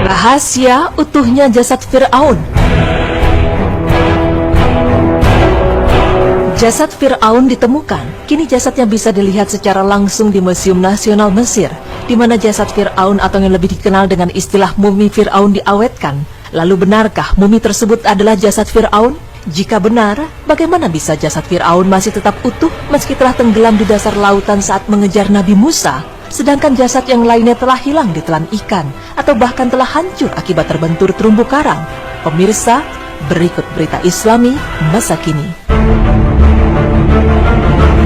Rahasia utuhnya jasad Fir'aun. Jasad Fir'aun ditemukan. Kini jasadnya bisa dilihat secara langsung di Museum Nasional Mesir, di mana jasad Fir'aun atau yang lebih dikenal dengan istilah mumi Fir'aun diawetkan. Lalu benarkah mumi tersebut adalah jasad Fir'aun? Jika benar, bagaimana bisa jasad Fir'aun masih tetap utuh meski telah tenggelam di dasar lautan saat mengejar Nabi Musa? Sedangkan jasad yang lainnya telah hilang ditelan ikan atau bahkan telah hancur akibat terbentur terumbu karang. Pemirsa, berikut berita Islami masa kini.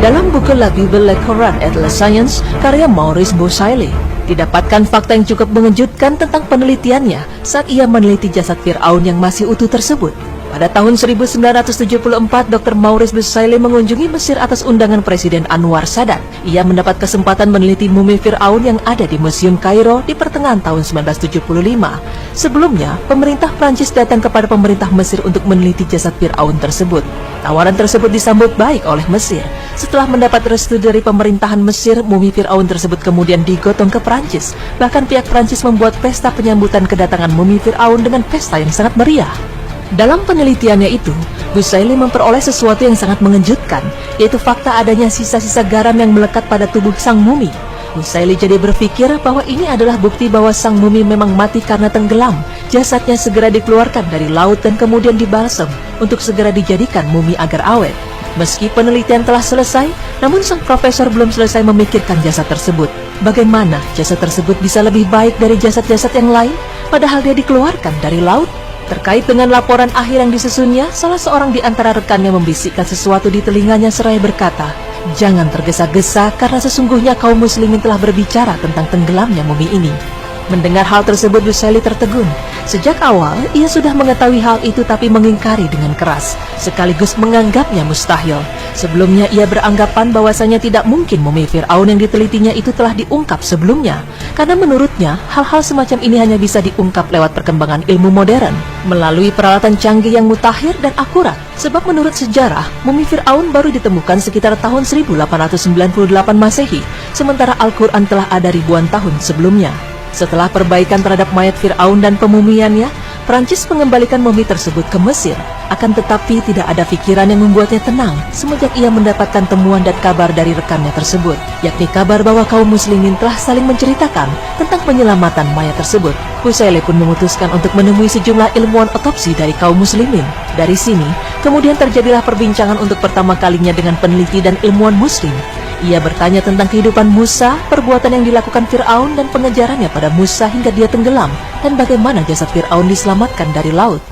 Dalam buku La Bible, Le Coran et la Science karya Maurice Bucaille, didapatkan fakta yang cukup mengejutkan tentang penelitiannya saat ia meneliti jasad Fir'aun yang masih utuh tersebut. Pada tahun 1974, Dr. Maurice Bucaille mengunjungi Mesir atas undangan Presiden Anwar Sadat. Ia mendapat kesempatan meneliti mumi Fir'aun yang ada di Museum Kairo di pertengahan tahun 1975. Sebelumnya, pemerintah Prancis datang kepada pemerintah Mesir untuk meneliti jasad Fir'aun tersebut. Tawaran tersebut disambut baik oleh Mesir. Setelah mendapat restu dari pemerintahan Mesir, mumi Fir'aun tersebut kemudian digotong ke Prancis. Bahkan pihak Prancis membuat pesta penyambutan kedatangan mumi Fir'aun dengan pesta yang sangat meriah. Dalam penelitiannya itu, Bucaille memperoleh sesuatu yang sangat mengejutkan, yaitu fakta adanya sisa-sisa garam yang melekat pada tubuh sang mumi. Bucaille jadi berpikir bahwa ini adalah bukti bahwa sang mumi memang mati karena tenggelam. Jasadnya segera dikeluarkan dari laut dan kemudian dibalsem untuk segera dijadikan mumi agar awet. Meski penelitian telah selesai, namun sang profesor belum selesai memikirkan jasad tersebut. Bagaimana jasad tersebut bisa lebih baik dari jasad-jasad yang lain, padahal dia dikeluarkan dari laut? Terkait dengan laporan akhir yang disusunnya, salah seorang di antara rekannya membisikkan sesuatu di telinganya seraya berkata, "Jangan tergesa-gesa karena sesungguhnya kaum muslimin telah berbicara tentang tenggelamnya mumi ini." Mendengar hal tersebut, Bucaille tertegun. Sejak awal, ia sudah mengetahui hal itu tapi mengingkari dengan keras, sekaligus menganggapnya mustahil. Sebelumnya, ia beranggapan bahwasanya tidak mungkin mumi Fir'aun yang ditelitinya itu telah diungkap sebelumnya. Karena menurutnya, hal-hal semacam ini hanya bisa diungkap lewat perkembangan ilmu modern, melalui peralatan canggih yang mutakhir dan akurat. Sebab menurut sejarah, mumi Fir'aun baru ditemukan sekitar tahun 1898 Masehi, sementara Al-Quran telah ada ribuan tahun sebelumnya. Setelah perbaikan terhadap mayat Fir'aun dan pemumiannya, Prancis mengembalikan mumi tersebut ke Mesir. Akan tetapi tidak ada pikiran yang membuatnya tenang semenjak ia mendapatkan temuan dan kabar dari rekannya tersebut, yakni kabar bahwa kaum muslimin telah saling menceritakan tentang penyelamatan mayat tersebut. Bucaille pun memutuskan untuk menemui sejumlah ilmuwan otopsi dari kaum muslimin. Dari sini, kemudian terjadilah perbincangan untuk pertama kalinya dengan peneliti dan ilmuwan muslim. Ia bertanya tentang kehidupan Musa, perbuatan yang dilakukan Fir'aun dan pengejarannya pada Musa hingga dia tenggelam, dan bagaimana jasad Fir'aun diselamatkan dari laut.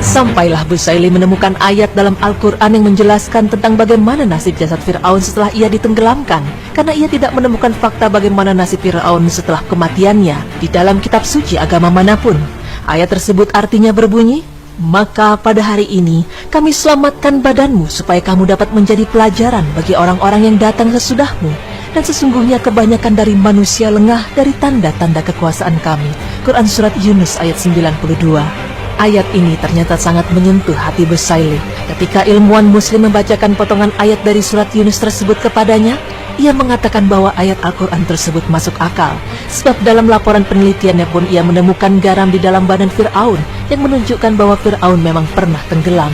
Sampailah Bucaille menemukan ayat dalam Al-Quran yang menjelaskan tentang bagaimana nasib jasad Fir'aun setelah ia ditenggelamkan, karena ia tidak menemukan fakta bagaimana nasib Fir'aun setelah kematiannya di dalam kitab suci agama manapun. Ayat tersebut artinya berbunyi, "Maka pada hari ini kami selamatkan badanmu supaya kamu dapat menjadi pelajaran bagi orang-orang yang datang sesudahmu. Dan sesungguhnya kebanyakan dari manusia lengah dari tanda-tanda kekuasaan kami." Quran Surat Yunus ayat 92. Ayat ini ternyata sangat menyentuh hati Bucaille. Ketika ilmuwan muslim membacakan potongan ayat dari surat Yunus tersebut kepadanya, ia mengatakan bahwa ayat Al-Quran tersebut masuk akal. Sebab dalam laporan penelitiannya pun ia menemukan garam di dalam badan Fir'aun yang menunjukkan bahwa Fir'aun memang pernah tenggelam.